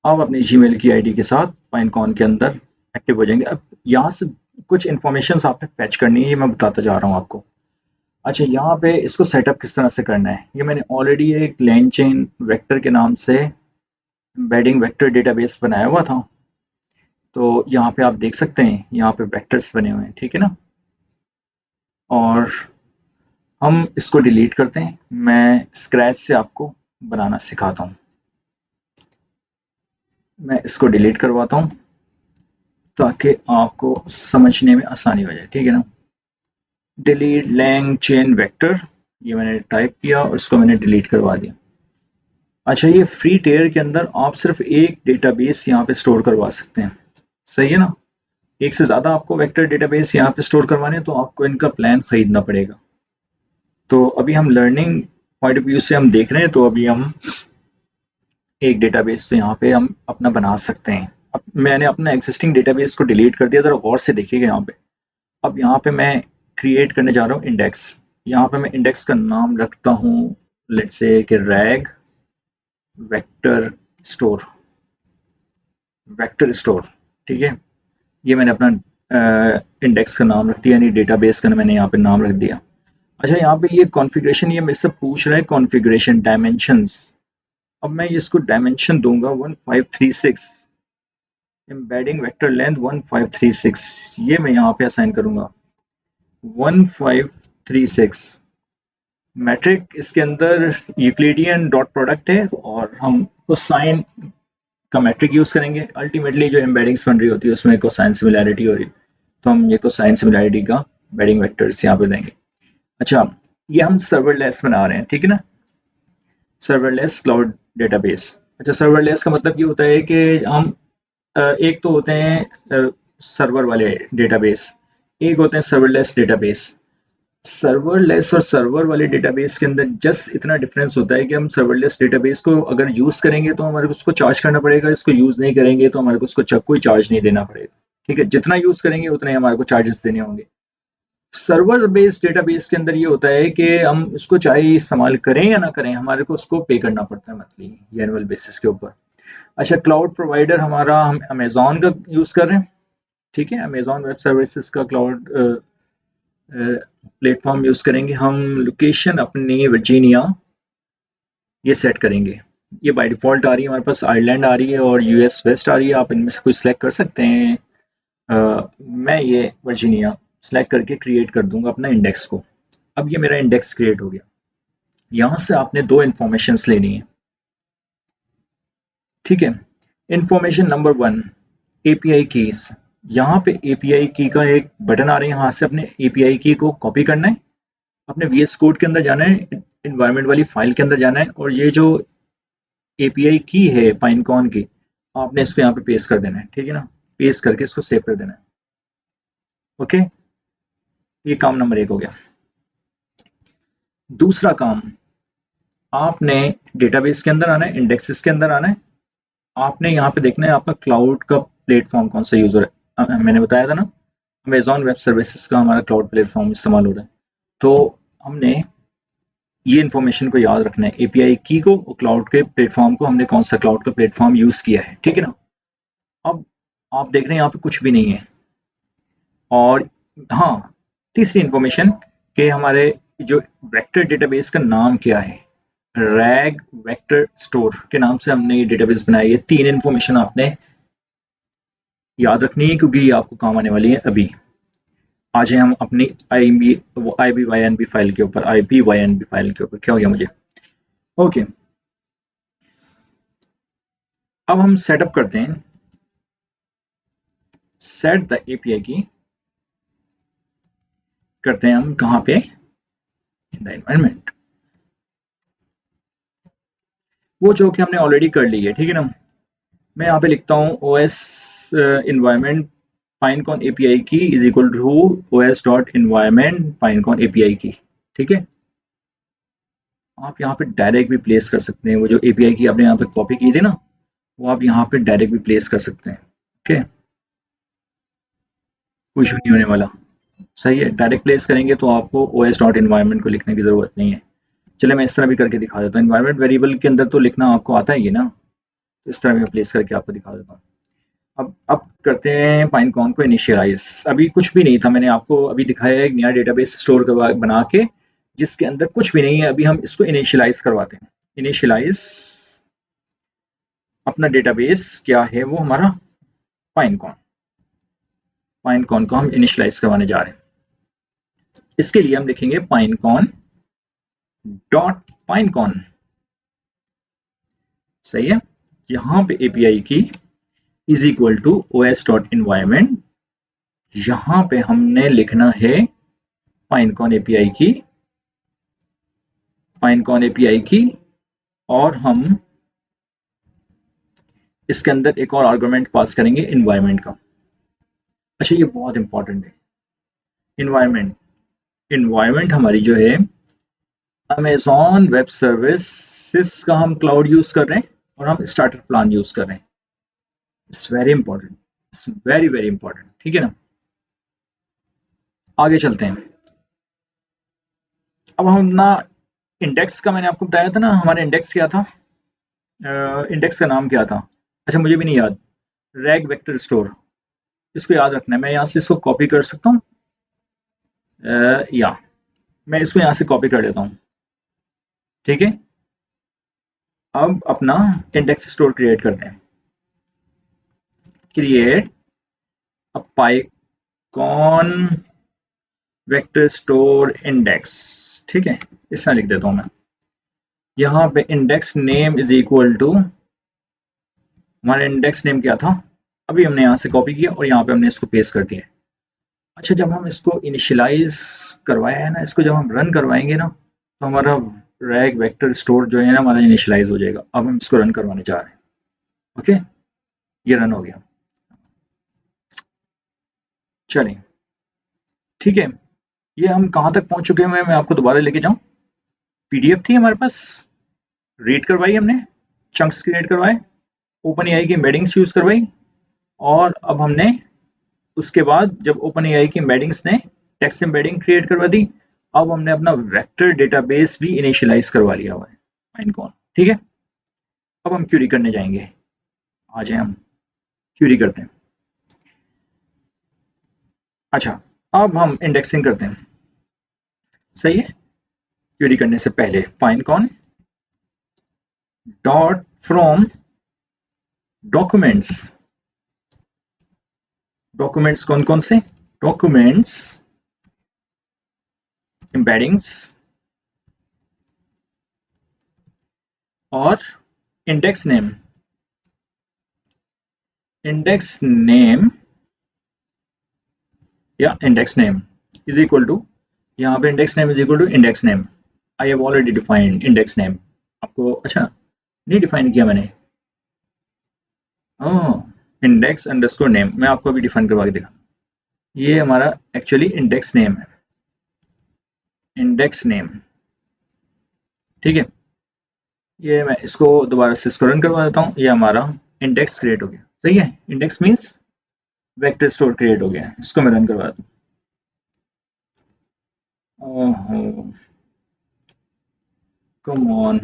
अब अपनी जीमेल की आईडी के साथ पाइनकॉन के अंदर एक्टिव हो जाएंगे। अब यहाँ से कुछ इन्फॉर्मेशन आपने फैच करनी है, ये मैं बताता जा रहा हूँ आपको। अच्छा, यहाँ पे इसको सेटअप किस तरह से करना है, ये मैंने ऑलरेडी एक लैंग चेन वेक्टर के नाम से एम्बेडिंग वेक्टर डेटाबेस बनाया हुआ था। तो यहाँ पे आप देख सकते हैं, यहाँ पे वेक्टर्स बने हुए हैं। ठीक है ना? और हम इसको डिलीट करते हैं। मैं स्क्रैच से आपको बनाना सिखाता हूँ। मैं इसको डिलीट करवाता हूँ ताकि आपको समझने में आसानी हो जाए। ठीक है ना? डिलीट लैंग चेन वेक्टर, ये मैंने टाइप किया और इसको मैंने डिलीट करवा दिया। अच्छा, ये फ्री टेयर के अंदर आप सिर्फ एक डेटाबेस यहाँ पे स्टोर करवा सकते हैं। सही है ना? एक से ज़्यादा आपको वेक्टर डेटाबेस यहाँ पे स्टोर करवाने तो आपको इनका प्लान खरीदना पड़ेगा। तो अभी हम लर्निंग पॉइंट ऑफ व्यू से हम देख रहे हैं, तो अभी हम एक डेटाबेस तो यहाँ पे हम अपना बना सकते हैं। अब मैंने अपना एग्जिस्टिंग डेटाबेस को डिलीट कर दिया, ज़रा गौर से देखिएगा यहाँ पे। अब यहाँ पे मैं क्रिएट करने जा रहा हूँ इंडेक्स। यहाँ पे मैं इंडेक्स का नाम रखता हूँ लेट्स से कि rag vector store. Vector store. ठीक है। ये मैंने अपना इंडेक्स का नाम रख दिया, यानी डेटाबेस का मैंने यहाँ पे नाम रख दिया। अच्छा, यहाँ पे ये कॉन्फ़िगरेशन, ये मेरे से पूछ रहा है कॉन्फ़िगरेशन डायमेंशंस। अब मैं इसको डायमेंशन दूंगा 1536, एम्बेडिंग वेक्टर लेंथ 1536, ये मैं यहाँ पे असाइन करूंगा 1536। मैट्रिक इसके अंदर यूक्लिडियन डॉट प्रोडक्ट है और हम कोसाइन का मैट्रिक यूज करेंगे। अल्टीमेटली जो एम्बेडिंग्स बन रही होती है उसमें कोसाइन सिमिलैरिटी हो रही है, तो हम ये कोसाइन सिमिलैरिटी का एम्बेडिंग वेक्टर्स यहाँ पे देंगे। अच्छा, ये हम सर्वरलेस बना रहे हैं। ठीक है ना? Serverless cloud database. अच्छा, सर्वरलेस का मतलब ये होता है कि हम एक तो होते हैं सर्वर वाले डेटाबेस, एक होते हैं सर्वरलेस डेटाबेस। सर्वरलेस और सर्वर वाले डेटाबेस के अंदर जस्ट इतना डिफरेंस होता है कि हम सर्वरलेस डेटाबेस को अगर यूज करेंगे तो हमारे को उसको चार्ज करना पड़ेगा, इसको यूज नहीं करेंगे तो हमारे को उसको कोई चार्ज नहीं देना पड़ेगा। ठीक है, जितना यूज करेंगे उतने ही हमारे को चार्जेस देने होंगे। सर्वर बेस्ड डेटाबेस के अंदर ये होता है कि हम इसको चाहे इस्तेमाल करें या ना करें, हमारे को उसको पे करना पड़ता है मंथली या एनुअल बेसिस के ऊपर। अच्छा, क्लाउड प्रोवाइडर हमारा हम अमेजोन का यूज कर रहे हैं। ठीक है, अमेजोन वेब सर्विसेज का क्लाउड प्लेटफॉर्म यूज करेंगे हम। लोकेशन अपनी वर्जीनिया ये सेट करेंगे। ये बाय डिफॉल्ट आ रही है हमारे पास, आयरलैंड आ रही है और यूएस वेस्ट आ रही है, आप इनमें से कोई सिलेक्ट कर सकते हैं। मैं ये वर्जीनिया सिलेक्ट करके क्रिएट कर दूंगा अपना इंडेक्स को। अब ये मेरा इंडेक्स क्रिएट हो गया। यहाँ से आपने दो इन्फॉर्मेशन लेनी है। ठीक है, इन्फॉर्मेशन नंबर 1, एपीआई कीज। यहाँ पे एपीआई की का एक बटन आ रहा है, यहाँ से अपने एपीआई की को कॉपी करना है, अपने वीएस कोड के अंदर जाना है, इन्वायरमेंट वाली फाइल के अंदर जाना है, और ये जो एपीआई की है पाइनकॉन की, आपने इसको यहाँ पे पेस्ट कर देना है। ठीक है ना, पेस्ट करके इसको सेव कर देना है। ओके, ये काम नंबर 1 हो गया। दूसरा काम, आपने डेटाबेस के अंदर आना है, इंडेक्सेस के अंदर आना है, आपने यहाँ पे देखना है आपका क्लाउड का प्लेटफॉर्म कौन सा यूज हो रहा है। मैंने बताया था ना, अमेजॉन वेब सर्विसेज का हमारा क्लाउड प्लेटफॉर्म इस्तेमाल हो रहा है। तो हमने ये इन्फॉर्मेशन को याद रखना है, एपीआई की को और क्लाउड के प्लेटफॉर्म को, हमने कौन सा क्लाउड का प्लेटफॉर्म यूज किया है। ठीक है ना। अब आप देख रहे हैं यहाँ पे कुछ भी नहीं है। और हाँ, तीसरी इन्फॉर्मेशन कि हमारे जो वेक्टर डेटाबेस का नाम क्या है, रैग वेक्टर स्टोर के नाम से हमने ये डेटाबेस बनाई है। 3 इन्फॉर्मेशन आपने याद रखनी है क्योंकि ये आपको काम आने वाली है अभी। आ जाए हम अपनी IBYNB फाइल के ऊपर, IBYNB फाइल के ऊपर। क्या हो गया मुझे? ओके, अब हम सेटअप करते हैं। सेट द एपीआई की करते हैं हम कहाँ पे? इन द एनवायरनमेंट, वो जो कि हमने ऑलरेडी कर ली है। ठीक है ना। मैं यहाँ पे लिखता हूँ OS environment Pinecone API key is equal to OS dot environment Pinecone API key. ठीक है, आप यहाँ पे डायरेक्ट भी प्लेस कर सकते हैं। वो जो एपीआई की आपने यहाँ पे कॉपी की थी ना, वो आप यहाँ पे डायरेक्ट भी प्लेस कर सकते हैं। ओके, कोई इशू नहीं होने वाला। सही है, डायरेक्ट प्लेस करेंगे तो आपको OS डॉट इन्वायरमेंट को लिखने की जरूरत नहीं है। चलिए मैं इस तरह भी करके दिखा देता हूँ। इन्वायरमेंट वेरिएबल के अंदर तो लिखना आपको आता ही है ना, तो इस तरह मैं प्लेस करके आपको दिखा देता हूँ। अब करते हैं पाइनकॉन को इनिशियलाइज। अभी कुछ भी नहीं था, मैंने आपको अभी दिखाया है एक नया डेटाबेस स्टोर बना के, जिसके अंदर कुछ भी नहीं है। अभी हम इसको इनिशियलाइज करवाते हैं। इनिशियलाइज अपना डेटाबेस क्या है, वो हमारा पाइनकॉन। पाइनकॉन को हम इनिशियलाइज करवाने जा रहे हैं। इसके लिए हम लिखेंगे पाइनकॉन डॉट पाइनकॉन। सही है, यहाँ पे API key is equal to OS dot environment, यहाँ पे हमने लिखना है पाइनकॉन एपीआई की, पाइनकॉन एपीआई की, और हम इसके अंदर एक और आर्गुमेंट पास करेंगे इन्वायरमेंट का। अच्छा, ये बहुत इंपॉर्टेंट है। इन्वायरमेंट, इन्वायरमेंट हमारी जो है अमेजॉन वेब सर्विसेज का हम क्लाउड यूज कर रहे हैं और हम स्टार्टर प्लान यूज कर रहे हैं। It's very important, it's very very important. ठीक है ना, आगे चलते हैं। अब हम ना, इंडेक्स का मैंने आपको बताया था ना, हमारा इंडेक्स क्या था, इंडेक्स का नाम क्या था? अच्छा, मुझे भी नहीं याद। रैग वेक्टर स्टोर, इसको याद रखना है। मैं यहाँ से इसको कॉपी कर सकता हूँ, या मैं इसको यहाँ से कॉपी कर लेता हूँ। ठीक है, अब अपना इंडेक्स स्टोर क्रिएट करते हैं। Create a Pinecone vector store index. ठीक है, इस तरह लिख देता हूँ मैं। यहाँ पे index name is equal to, हमारा इंडेक्स नेम क्या था, अभी हमने यहाँ से कॉपी किया और यहाँ पे हमने इसको पेस्ट कर दिया। अच्छा, जब हम इसको इनिशियलाइज करवाया है ना, इसको जब हम रन करवाएंगे ना, तो हमारा रैग वेक्टर स्टोर जो है ना हमारा इनिशियलाइज हो जाएगा। अब हम इसको रन करवाने जा रहे हैं। ओके, ये रन हो गया। चलें, ठीक है। ये हम कहाँ तक पहुंच चुके हैं, मैं आपको दोबारा लेके जाऊं। पीडीएफ थी हमारे पास, रीड करवाई हमने, चंक्स क्रिएट करवाए, ओपन एआई की एम्बेडिंग्स यूज करवाई, और अब हमने उसके बाद जब ओपन एआई की एम्बेडिंग्स ने टेक्स्ट एम्बेडिंग क्रिएट करवा दी, अब हमने अपना वेक्टर डेटाबेस भी इनिशियलाइज करवा लिया हुआ है फाइनकॉन। ठीक है, अब हम क्यूरी करने जाएंगे। आ जाए हम क्यूरी करते हैं। अच्छा, अब हम इंडेक्सिंग करते हैं। सही है, क्यूरी करने से पहले Pinecone dot from documents. Documents कौन कौन से? डॉक्यूमेंट्स, एम्बेडिंग्स और इंडेक्स नेम। इंडेक्स नेम या index name is equal to, यहाँ पे index name is equal to index name. I have already defined index name. आपको अच्छा नहीं डिफाइन किया मैंने? ओह, इंडेक्स अंडरस्कोर नेम मैं आपको अभी डिफाइन करवा के दिखा। ये हमारा एक्चुअली इंडेक्स नेम है, इंडेक्स नेम। ठीक है, ये मैं इसको दोबारा से इसको रन करवा देता हूँ। ये हमारा इंडेक्स क्रिएट हो गया। सही है, index means vector store create हो गया। इसको मैं रन करवा देता हूँ। Come on.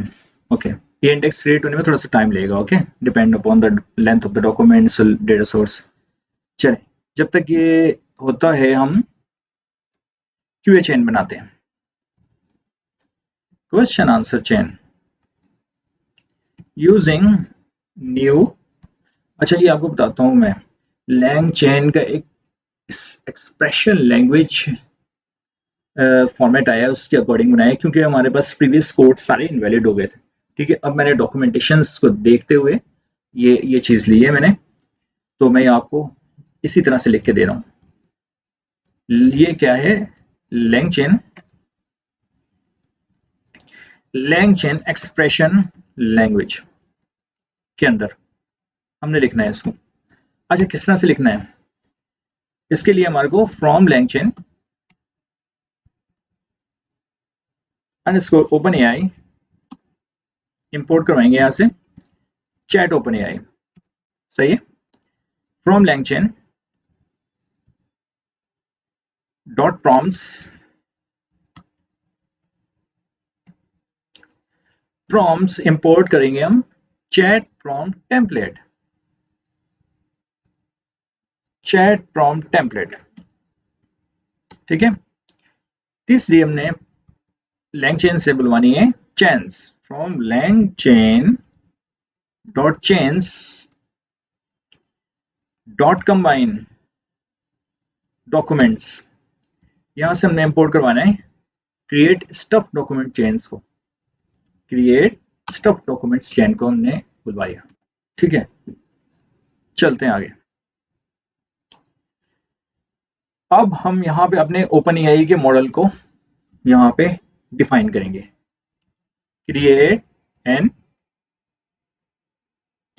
ओके, ये इंडेक्स क्रिएट होने में थोड़ा सा टाइम लगेगा। Okay, depend upon the length of the documents, data source. चले, जब तक ये होता है हम क्यूए चेन बनाते हैं, question answer chain using new. अच्छा, ये आपको बताता हूँ मैं, लैंग चेन का एक एक्सप्रेशन लैंग्वेज फॉर्मेट आया, उसके अकॉर्डिंग बनाया, क्योंकि हमारे पास प्रीवियस कोड सारे इनवैलिड हो गए थे। ठीक है, अब मैंने डॉक्यूमेंटेशंस को देखते हुए ये चीज़ ली है मैंने, तो मैं आपको इसी तरह से लिख के दे रहा हूँ। ये क्या है? लैंग चेन एक्सप्रेशन लैंग्वेज के अंदर हमने लिखना है इसको। अच्छा, किस तरह से लिखना है? इसके लिए हमारे को from langchain underscore OpenAI import करवाएंगे यहाँ से चैट ओपन एआई। सही है, from langchain dot prompts import करेंगे हम chat prompt template. Chat prompt template. ठीक है, तीसरी हमने लैंग चेन से बुलवानी है chains. From langchain dot chains dot combine documents. यहां से हमने इंपोर्ट करवाना है क्रिएट स्टफ डॉक्यूमेंट चेन्स को। क्रिएट स्टफ डॉक्यूमेंट्स चेन को हमने बुलवाया। ठीक है, चलते हैं आगे। अब हम यहाँ पे अपने ओपन एआई के मॉडल को यहाँ पे डिफाइन करेंगे। Create an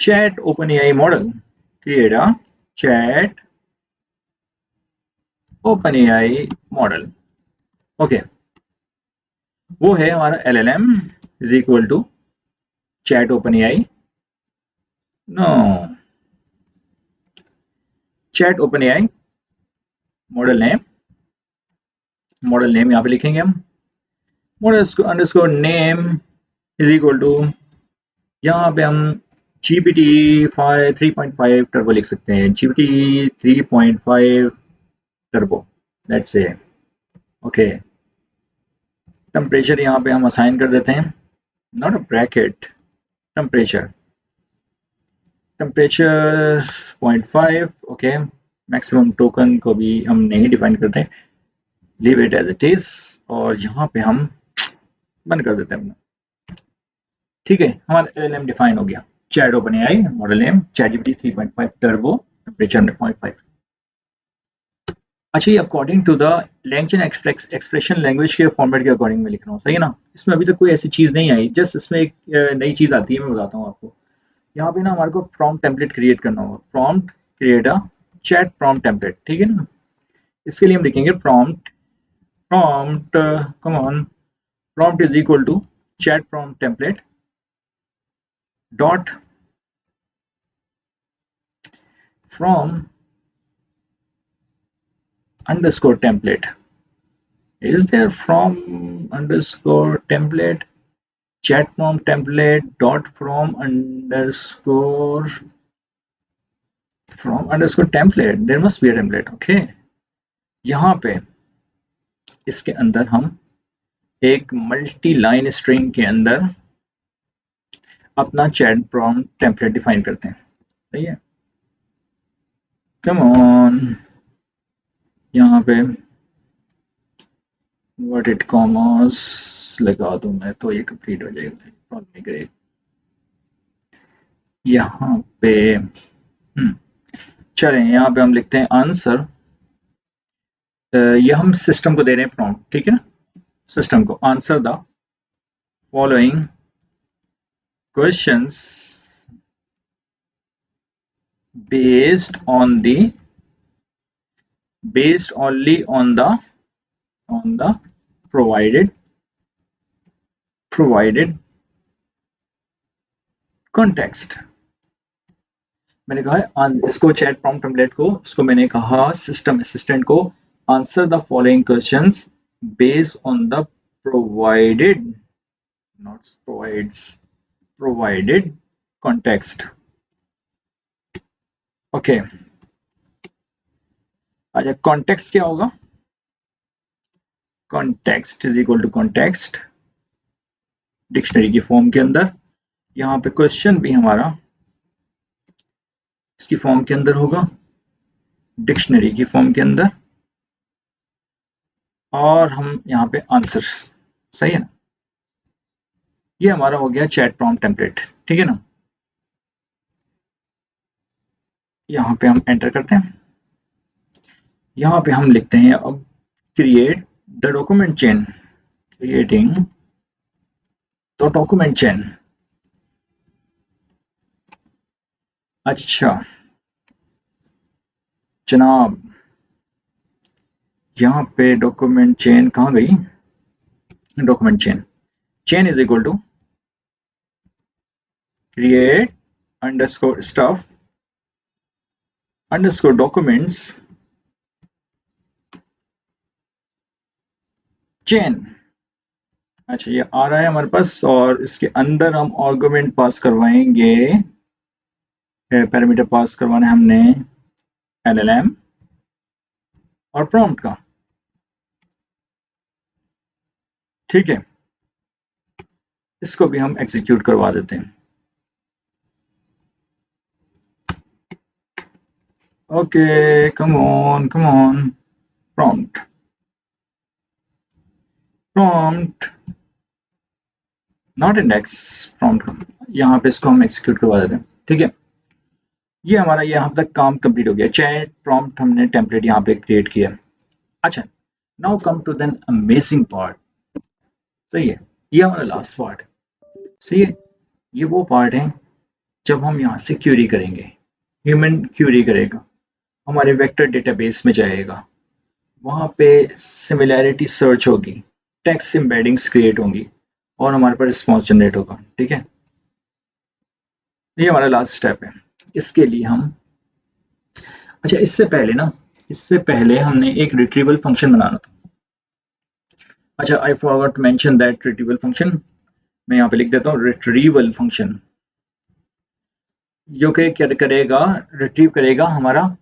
chat OpenAI model. Create a chat OpenAI model. Okay, वो है हमारा LLM is equal to chat OpenAI. No, chat OpenAI model name. Model name यहाँ पे लिखेंगे हम, model underscore name is equal to, यहाँ पे हम GPT 3.5 टर्बो लिख सकते हैं। GPT 3.5 turbo, let's say. Okay, temperature यहाँ पे हम असाइन कर देते हैं, not a bracket, temperature. Temperature 0.5। Okay, maximum token को भी हम नहीं डिफाइन करते, leave it as it is, और यहाँ पे हम बंद कर देते हैं। ठीक है, हमारा LLM डिफाइन हो गया। Chat OpenAI model name chat GPT 3.5 turbo, temperature में 0.5। अच्छा, ये according to the language expression language के फॉर्मेट के अकॉर्डिंग में लिख रहा हूँ। सही है ना? इसमें अभी तक कोई ऐसी चीज़ नहीं आई, जस्ट इसमें एक नई चीज़ आती है, मैं बताता हूँ आपको। यहाँ पे ना हमारे को प्रॉम्प्ट टेम्पलेट क्रिएट करना होगा। Prompt create a chat prompt template. ठीक है ना? इसके लिए हम लिखेंगे prompt prompt, come on, prompt is equal to chat prompt template dot from underscore template. Is there from underscore template? Chat prompt template dot from underscore template. There must be a template. Okay, यहाँ पे इसके अंदर हम एक multi line string के अंदर अपना chat prompt template define करते हैं। सही है, कम ऑन, यहाँ पे वर्टेड कॉमर्स लगा दूं मैं तो ये कंप्लीट हो जाएगा, प्रॉब्लम नहीं करेगा। यहाँ पे चलें, यहाँ पे हम लिखते हैं आंसर। ये हम सिस्टम को दे रहे हैं प्रॉम्प्ट, ठीक है ना, सिस्टम को answer the following questions based only on the provided context। मैंने कहा है इसको चैट प्रॉम्प्ट टेम्पलेट को, इसको मैंने कहा सिस्टम असिस्टेंट को answer the following questions based on the provided, not provides, provided context. Okay, अच्छा कॉन्टेक्स्ट क्या होगा? Context is equal to context dictionary की फॉर्म के अंदर। यहाँ पे क्वेश्चन भी हमारा इसकी फॉर्म के अंदर होगा, डिक्शनरी की फॉर्म के अंदर, और हम यहाँ पे आंसर। सही है ना, ये हमारा हो गया चैट प्रॉम्प्ट टेम्पलेट, ठीक है ना। यहाँ पे हम एंटर करते हैं, यहाँ पे हम लिखते हैं अब create the document chain, creating the document chain. अच्छा जनाब, यहाँ पे डॉक्यूमेंट चेन कहाँ गई? Document chain is equal to create underscore stuff underscore documents chain. अच्छा ये आ रहा है हमारे पास, और इसके अंदर हम आर्गुमेंट पास करवाएंगे, पैरामीटर पास करवाना है हमने LLM और प्रॉम्प्ट का, ठीक है। इसको भी हम एग्जीक्यूट करवा देते हैं। Okay, come on prompt not index, prompt का यहाँ पे इसको हम एग्जीक्यूट करवा देते हैं, ठीक है। ये हमारा यहाँ तक काम कंप्लीट हो गया, चैट प्रॉम्प्ट हमने टेम्पलेट यहाँ पे क्रिएट किया। अच्छा, now come to then amazing part. सही है, ये हमारा लास्ट पार्ट है। सही है, ये वो पार्ट है जब हम यहाँ से क्यूरी करेंगे, ह्यूमन क्यूरी करेगा, हमारे वेक्टर डेटाबेस में जाएगा, वहाँ पे सिमिलैरिटी सर्च होगी, टेक्स्ट एम्बेडिंग्स क्रिएट होंगी, और हमारे पास रिस्पॉन्स जनरेट होगा, ठीक है। ये हमारा लास्ट स्टेप है। इसके लिए हम, अच्छा इससे पहले हमने एक रिट्रीवल फंक्शन बनाना था। अच्छा, I forgot to mention that retrieval function, मैं यहाँ पे लिख देता हूँ रिट्रीवल फंक्शन, जो कि क्या करेगा, रिट्रीव करेगा हमारा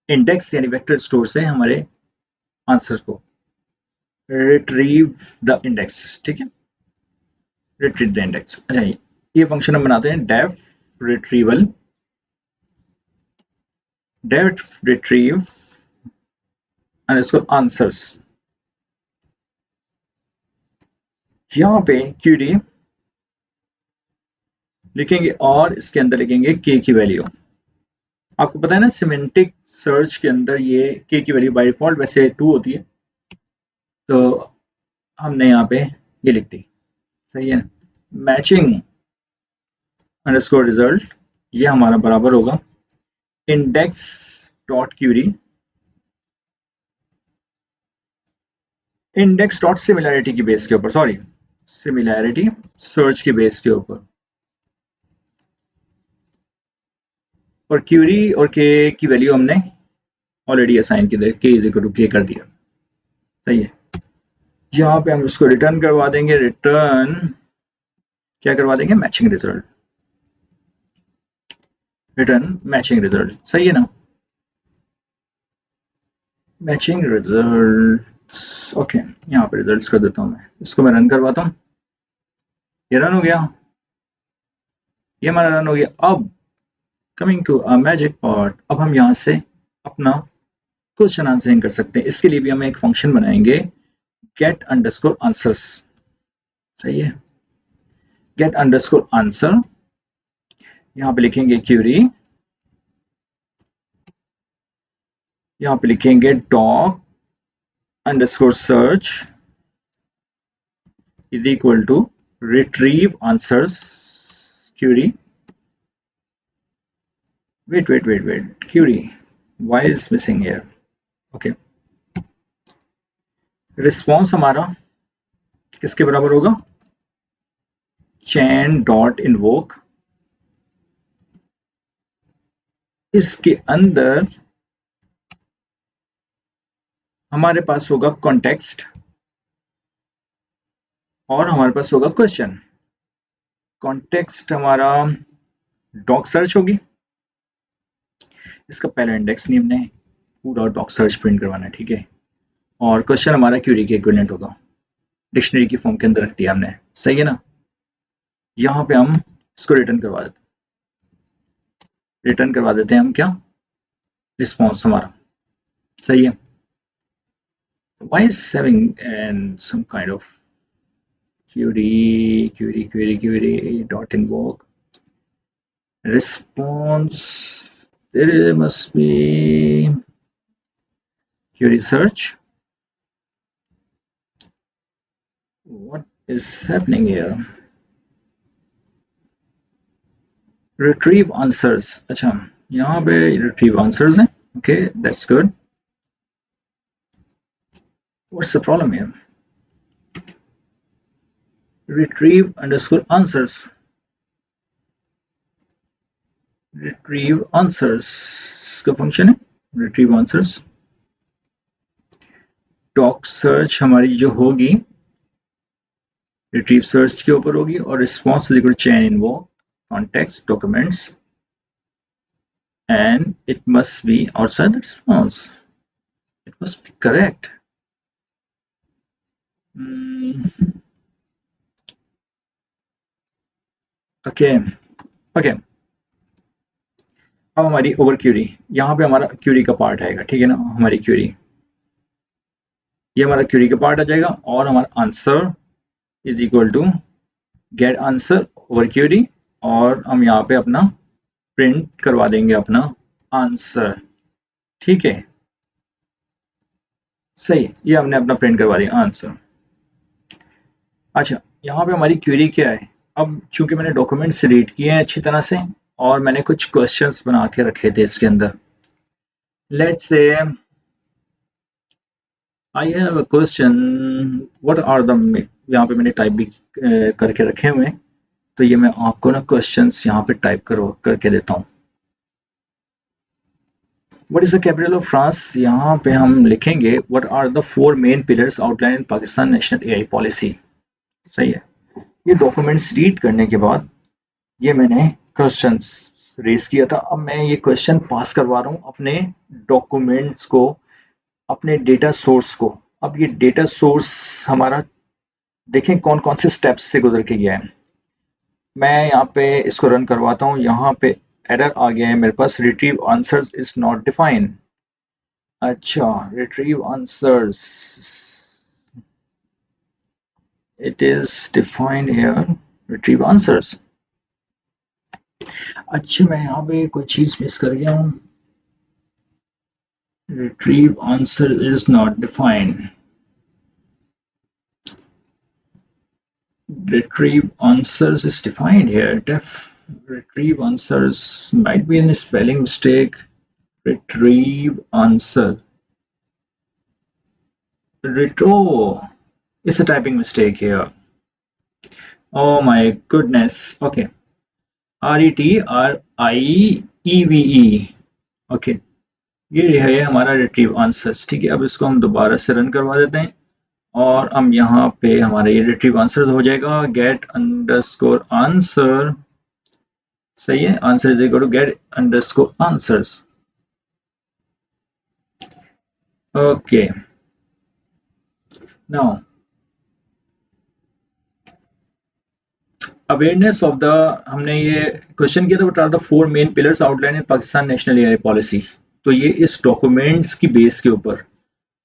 इंडेक्स यानी वेक्टर स्टोर से हमारे आंसर्स को, रिट्रीव द इंडेक्स, ठीक है, रिट्रीव द इंडेक्स। अच्छा ये फंक्शन हम बनाते हैं डेफ रिट्रीव अंडरस्कोर आंसर्स। यहाँ पे क्यूरी लिखेंगे और इसके अंदर लिखेंगे के की वैल्यू। आपको पता है ना सिमेंटिक सर्च के अंदर ये के की वैल्यू बाय डिफॉल्ट वैसे 2 होती है, तो हमने यहाँ पे ये लिख दी। सही है, मैचिंग अंडरस्कोर रिजल्ट, ये हमारा बराबर होगा index dot Curie index dot similarity की बेस के ऊपर, सॉरी, सिमिलैरिटी सर्च की बेस के ऊपर, और क्यूरी और के की वैल्यू हमने ऑलरेडी असाइन की दे, के इज इक्वल टू के कर दिया। सही है। यहाँ पे हम इसको रिटर्न करवा देंगे, रिटर्न क्या करवा देंगे, matching result, return matching result. सही है ना, मैचिंग रिजल्ट। ओके, यहाँ पे रिजल्ट्स कर देता हूँ मैं, इसको मैं रन करवाता हूँ, ये रन हो गया, ये हमारा रन हो गया। अब coming to a magic part, अब हम यहाँ से अपना क्वेश्चन आंसरिंग कर सकते हैं। इसके लिए भी हम एक फंक्शन बनाएंगे, गेट अंडरस्कोर आंसर्स। सही है, गेट अंडरस्कोर आंसर, यहाँ पे लिखेंगे क्यूरी, यहाँ पे लिखेंगे doc underscore search is equal to retrieve answers query, wait, query, why is missing here? Okay, response हमारा किसके बराबर होगा, चैन डॉट इनवोक, इसके अंदर हमारे पास होगा कॉन्टेक्स्ट और हमारे पास होगा क्वेश्चन। कॉन्टेक्स्ट हमारा डॉग सर्च होगी, इसका पहला इंडेक्स नहीं, हमने पूरा डॉग सर्च प्रिंट करवाना है, ठीक है। और क्वेश्चन हमारा क्यूरी के इक्विवेलेंट होगा, डिक्शनरी की फॉर्म के अंदर रख दिया हमने। सही है ना, यहाँ पे हम इसको रिटर्न करवा देते हैं हम क्या, रिस्पॉन्स हमारा। सही है, why is having and some kind of query dot invoke response, there must be query search. What is happening here, retrieve answers, अच्छा यहाँ पे retrieve answers है, okay, that's good. What's the problem here, retrieve underscore answers, retrieve answers का function है, retrieve answers। Dog search हमारी जो होगी retrieve search के ऊपर होगी, और response is equal to chain invoke context documents and it must be outside the response, it must be correct. Okay, okay, अब हमारी ओवर क्यूरी, यहाँ पे हमारा क्यूरी का पार्ट आएगा, ठीक है ना, हमारी क्यूरी, ये हमारा क्यूरी का पार्ट आ जाएगा, और हमारा answer is equal to get answer over query, और हम यहाँ पे अपना प्रिंट करवा देंगे अपना आंसर, ठीक है। सही, ये हमने अपना प्रिंट करवा दिया आंसर। अच्छा, यहाँ पे हमारी क्वेरी क्या है, अब चूंकि मैंने डॉक्यूमेंट्स रीड किए हैं अच्छी तरह से, और मैंने कुछ क्वेश्चंस बना के रखे थे इसके अंदर। Let's say I have a question, what are the, यहाँ पे मैंने टाइप भी करके रखे हुए हैं, तो ये मैं आपको ना क्वेश्चंस यहाँ पे टाइप करके देता हूँ। What is the capital of France, यहाँ पे हम लिखेंगे what are the 4 main pillars outline in Pakistan national AI policy. सही है, ये डॉक्यूमेंट्स रीड करने के बाद ये मैंने क्वेश्चंस रेज किया था, अब मैं ये क्वेश्चन पास करवा रहा हूँ अपने डॉक्यूमेंट्स को, अपने डेटा सोर्स को। अब ये डेटा सोर्स हमारा देखें कौन कौन से स्टेप्स से गुजर के गया है। मैं यहाँ पे इसको रन करवाता हूँ, यहाँ पे एरर आ गया है मेरे पास, retrieve answers is not defined. अच्छा, retrieve answers, it is defined here, retrieve answers. अच्छा, मैं यहाँ पे कोई चीज मिस कर गया हूँ, retrieve answer is not defined. Retrieve answers is defined here. Retrieve answers might be a spelling mistake. Retrieve answer. retro is a typing mistake here. Oh my goodness. Okay. RETRIEVE. Okay, ये है हमारा retrieve answers. ठीक है, अब इसको हम दोबारा से रन करवा देते हैं और हम यहाँ पे हमारा ये रिट्रीव आंसर हो जाएगा गेट अंडरस्कोर आंसर। सही है, answer is equal to get underscore answers. Okay, now awareness of the, हमने ये क्वेश्चन किया था what are the 4 main pillars outline in Pakistan national AI policy. तो ये इस डॉक्यूमेंट्स की बेस के ऊपर,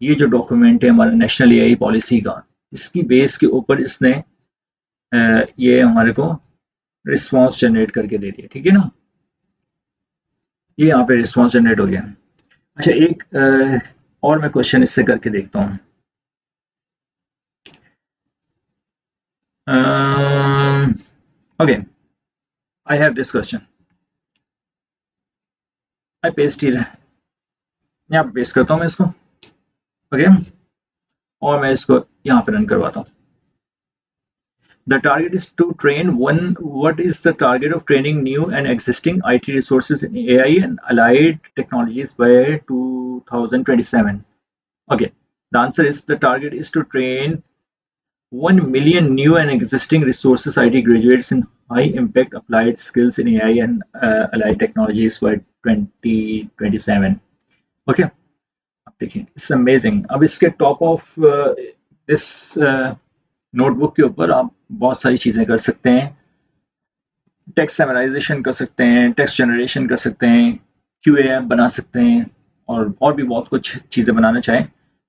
ये जो डॉक्यूमेंट है हमारा नेशनल एआई पॉलिसी का, इसकी बेस के ऊपर इसने ये हमारे को रिस्पांस जनरेट करके दे दिया। ठीक है ना, ये यहाँ पे रिस्पांस जनरेट हो गया। अच्छा, एक और मैं क्वेश्चन इससे करके देखता हूँ। Okay, I have this question, I paste it, यहाँ पे पेस्ट करता हूँ मैं इसको। ओके, और मैं इसको यहाँ पे रन करवाता हूँ। The target is to train one. What is the target of training new and existing IT resources in AI and allied technologies by 2027? Okay, the answer is the target is to train 1 million new and existing resources IT graduates in high impact applied skills in AI and allied technologies by 2027. Okay, अब देखिए, it's amazing. अब इसके top of this notebook के ऊपर आप बहुत सारी चीज़ें कर सकते हैं। टेक्स्ट समराइजेशन कर सकते हैं, टेक्स्ट जनरेशन कर सकते हैं, क्यूए ऐप बना सकते हैं, और भी बहुत कुछ चीज़ें बनाना चाहें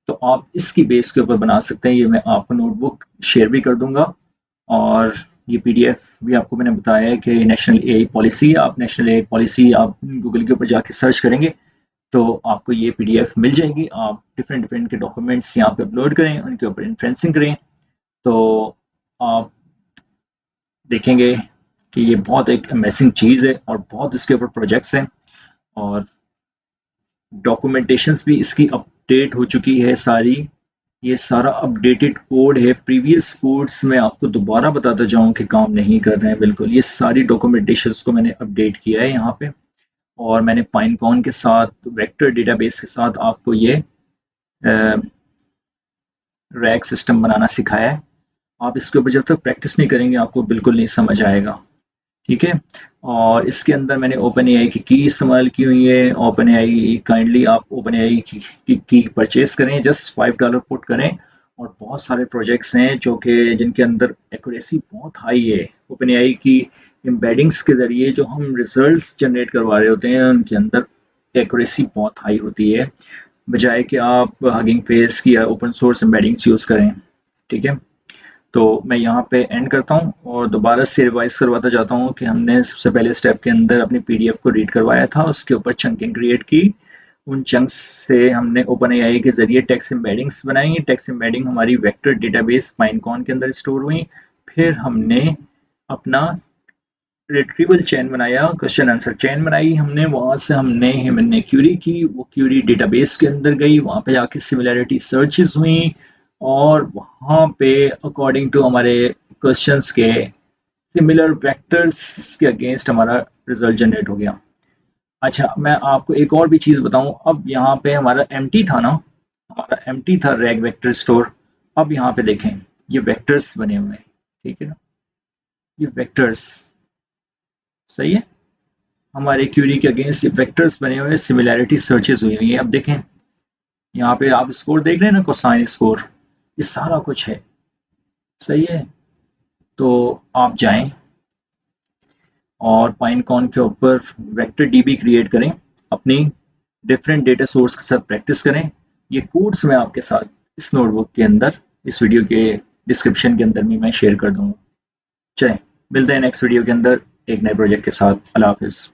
तो आप इसकी बेस के ऊपर बना सकते हैं। ये मैं आपको नोटबुक शेयर भी कर दूंगा, और ये पीडीएफ भी आपको मैंने बताया है कि नेशनल एआई पॉलिसी, आप नेशनल एआई पॉलिसी आप गूगल के ऊपर जाके सर्च करेंगे तो आपको ये पीडीएफ मिल जाएगी। आप डिफरेंट डिफरेंट के डॉक्यूमेंट्स यहाँ पे अपलोड करें, उनके ऊपर इन्फ्रेंसिंग करें तो आप देखेंगे कि ये बहुत एक अमेजिंग चीज़ है, और बहुत इसके ऊपर प्रोजेक्ट्स हैं और डॉक्यूमेंटेशंस भी इसकी अपडेट हो चुकी है सारी। ये सारा अपडेटेड कोड है, प्रीवियस कोड्स में आपको दोबारा बताता जाऊं कि काम नहीं कर रहे हैं बिल्कुल। ये सारी डॉक्यूमेंटेशंस को मैंने अपडेट किया है यहाँ पे, और मैंने पाइनकॉन के साथ, वेक्टर डेटाबेस के साथ आपको ये रैग सिस्टम बनाना सिखाया है। आप इसके ऊपर जब तक प्रैक्टिस नहीं करेंगे आपको बिल्कुल नहीं समझ आएगा। ठीक है, और इसके अंदर मैंने ओपन एआई की इस्तेमाल की हुई है। ओपन एआई, काइंडली आप ओपन एआई की परचेज करें, जस्ट $5 पुट करें, और बहुत सारे प्रोजेक्ट्स हैं जो कि जिनके अंदर एक्यूरेसी बहुत हाई है। ओपन एआई की एम्बेडिंग्स के ज़रिए जो हम रिजल्ट्स जनरेट करवा रहे होते हैं उनके अंदर एक्यूरेसी बहुत हाई होती है, बजाय कि आप हगिंग फेस की या ओपन सोर्स एम्बेडिंग्स यूज़ करें। ठीक है, तो मैं यहाँ पे एंड करता हूँ और दोबारा से रिवाइज करवाता जाता हूँ कि हमने सबसे पहले स्टेप के अंदर अपनी पीडीएफ को रीड करवाया था, उसके ऊपर चंकिंग क्रिएट की, उन चंक्स से हमने ओपन एआई के जरिए टेक्स्ट एम्बेडिंग्स बनाई। टेक्स्ट एम्बेडिंग हमारी वेक्टर डेटाबेस पाइनकॉन के अंदर स्टोर हुई। फिर हमने अपना रिट्रीवल चेन बनाया, क्वेश्चन आंसर चेन बनाई हमने, वहाँ से हमने क्यूरी की, वो क्यूरी डेटाबेस के अंदर गई, वहाँ पे जाके सिमिलैरिटी सर्चेस हुई, और वहाँ पे अकॉर्डिंग टू हमारे क्वेश्चंस के सिमिलर वेक्टर्स के अगेंस्ट हमारा रिजल्ट जनरेट हो गया। अच्छा, मैं आपको एक और भी चीज़ बताऊं, अब यहाँ पे हमारा एम्प्टी था ना, हमारा एम्प्टी था रैग वेक्टर स्टोर। अब यहाँ पे देखें, ये वेक्टर्स बने हुए हैं। ठीक है ना, ये वेक्टर्स, सही है, हमारे क्यूरी के अगेंस्ट ये वेक्टर्स बने हुए हैं, सिमिलैरिटी सर्चेस हुई हुई है। अब देखें यहाँ पे आप स्कोर देख रहे हैं ना, कोसाइन स्कोर, ये सारा कुछ है। सही है, तो आप जाएं और पाइनकॉन के ऊपर वेक्टर डीबी क्रिएट करें, अपनी डिफरेंट डेटा सोर्स के साथ प्रैक्टिस करें। ये कोड्स मैं आपके साथ इस नोटबुक के अंदर, इस वीडियो के डिस्क्रिप्शन के अंदर भी मैं शेयर कर दूंगा। चलें, मिलते हैं नेक्स्ट वीडियो के अंदर एक नए प्रोजेक्ट के साथ। अल्लाह हाफिज़।